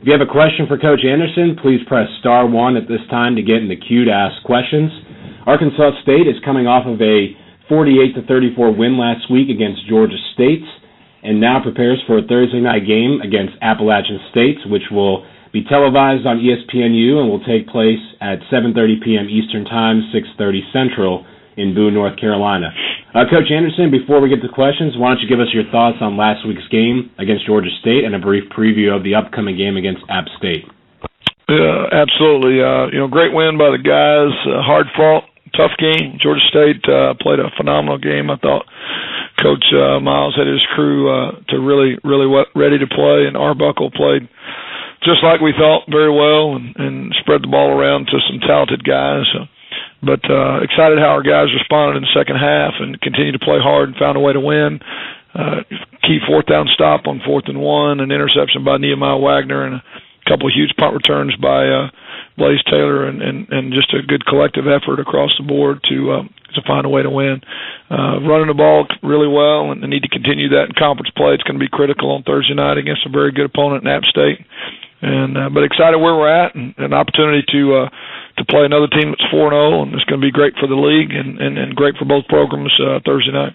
If you have a question for Coach Anderson, please press star 1 at this time to get in the queue to ask questions. Arkansas State is coming off of a 48-34 win last week against Georgia State and now prepares for a Thursday night game against Appalachian State, which will be televised on ESPNU and will take place at 7:30 p.m. Eastern Time, 6:30 Central in Boone, North Carolina. Coach Anderson, before we get to questions, why don't you give us your thoughts on last week's game against Georgia State and a brief preview of the upcoming game against App State? Yeah, absolutely. Great win by the guys. Hard fought, tough game. Georgia State played a phenomenal game. I thought Coach Miles had his crew to really ready to play, and Arbuckle played just like we thought, very well, and spread the ball around to some talented guys. But excited how our guys responded in the second half and continued to play hard and found a way to win. Key fourth down stop on 4th and 1, an interception by Nehemiah Wagner, and a couple of huge punt returns by Blaze Taylor, and just a good collective effort across the board to find a way to win. Running the ball really well, and they need to continue that in conference play. It's going to be critical on Thursday night against a very good opponent in App State. But excited where we're at, and an opportunity to play another team that's 4-0, and it's going to be great for the league and great for both programs Thursday night.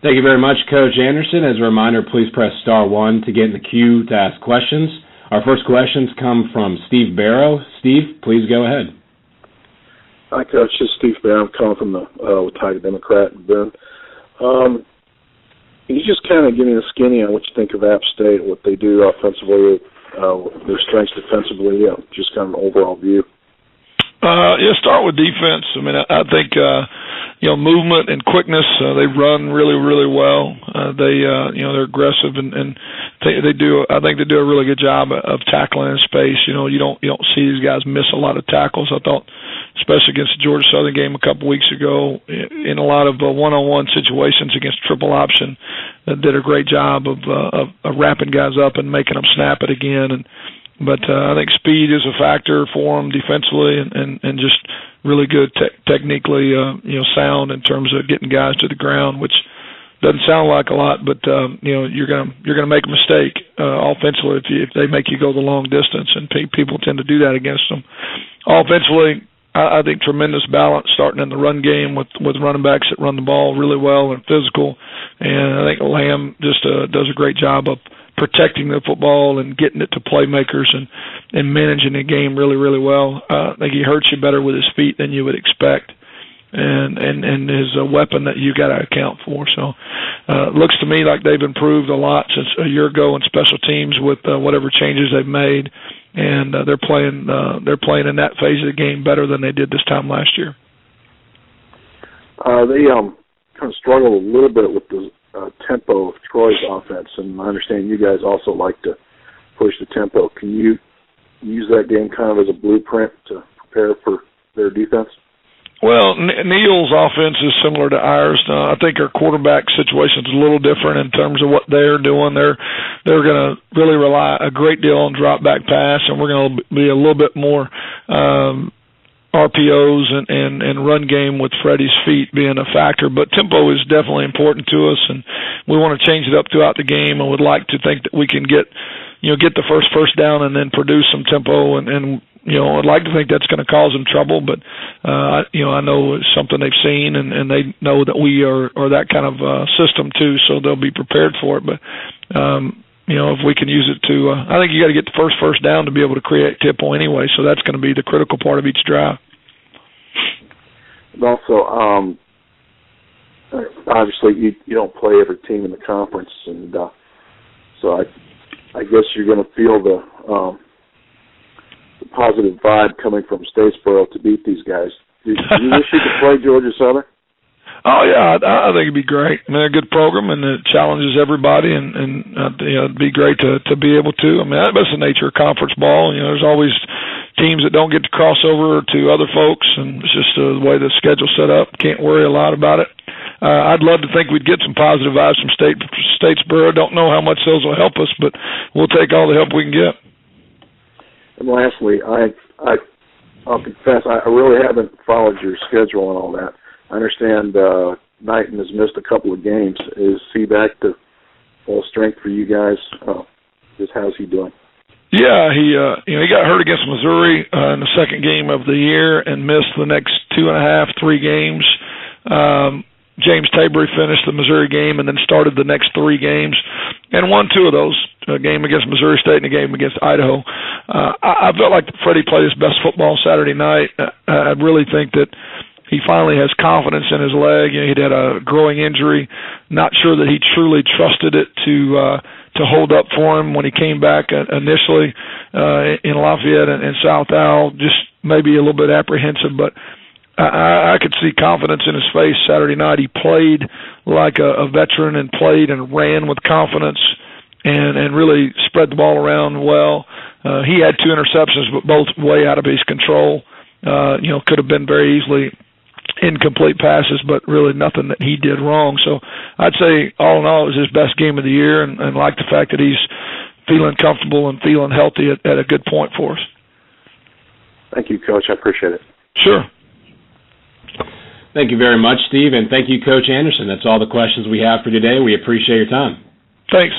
Thank you very much, Coach Anderson. As a reminder, please press star 1 to get in the queue to ask questions. Our first questions come from Steve Barrow. Steve, please go ahead. Hi, Coach. This is Steve Barrow. I'm calling from the Tiger Democrat in Boone. Can you just kind of give me the skinny on what you think of App State, what they do offensively, their strengths defensively, just kind of an overall view? Start with defense. I mean, I think movement and quickness. They run really well. They're aggressive and they do. I think they do a really good job of tackling in space. You don't see these guys miss a lot of tackles. I thought, especially against the Georgia Southern game a couple weeks ago, in a lot of one-on-one situations against triple option, did a great job of wrapping guys up and making them snap it again. But I think speed is a factor for them defensively, and just really good technically, sound in terms of getting guys to the ground, which doesn't sound like a lot, but you're gonna make a mistake offensively if they make you go the long distance, and people tend to do that against them. Offensively, I think tremendous balance starting in the run game with running backs that run the ball really well and physical, and I think Lamb just does a great job of protecting the football and getting it to playmakers and managing the game really well. I think he hurts you better with his feet than you would expect, and is a weapon that you got to account for. So looks to me like they've improved a lot since a year ago in special teams with whatever changes they've made, and they're playing in that phase of the game better than they did this time last year. They kind of struggled a little bit with the tempo of Troy's offense, and I understand you guys also like to push the tempo. Can you use that game kind of as a blueprint to prepare for their defense? Well, Neal's offense is similar to ours. I think our quarterback situation is a little different in terms of what they're doing. They're going to really rely a great deal on drop back pass, and we're going to be a little bit more RPOs and run game with Freddie's feet being a factor. But tempo is definitely important to us, and we want to change it up throughout the game. I would like to think that we can get the first down and then produce some tempo, and I'd like to think that's going to cause them trouble. But I know it's something they've seen, and they know that we are that kind of system too, so they'll be prepared for it. But if we can use it to, I think you got to get the first down to be able to create tempo anyway. So that's going to be the critical part of each drive. And also, obviously, you don't play every team in the conference, and so I guess you're going to feel the positive vibe coming from Statesboro to beat these guys. Do you wish you could play Georgia Southern? Oh, yeah, I think it'd be great. I mean, they're a good program, and it challenges everybody, and it'd be great to be able to. I mean, that's the nature of conference ball. There's always teams that don't get to cross over to other folks, and it's just the way the schedule's set up. Can't worry a lot about it. I'd love to think we'd get some positive vibes from Statesboro. Don't know how much those will help us, but we'll take all the help we can get. And lastly, I'll confess, I really haven't followed your schedule and all that. I understand Knighton has missed a couple of games. Is he back to full strength for you guys Just how's he doing? Yeah, he got hurt against Missouri in the second game of the year and missed the next 2.5, 3 games. James Tabry finished the Missouri game and then started the next 3 games and won 2 of those, a game against Missouri State and a game against Idaho. I felt like Freddie played his best football Saturday night. I really think that he finally has confidence in his leg. He'd had a growing injury, not sure that he truly trusted it to hold up for him when he came back initially in Lafayette and South Al, just maybe a little bit apprehensive, but I could see confidence in his face Saturday night. He played like a veteran and played and ran with confidence and really spread the ball around well. He had 2 interceptions, but both way out of his control. Could have been very easily incomplete passes, but really nothing that he did wrong. So I'd say all in all it was his best game of the year, and like the fact that he's feeling comfortable and feeling healthy at a good point for us. Thank you, Coach. I appreciate it. Sure. Thank you very much, Steve, and thank you, Coach Anderson. That's all the questions we have for today. We appreciate your time. Thanks.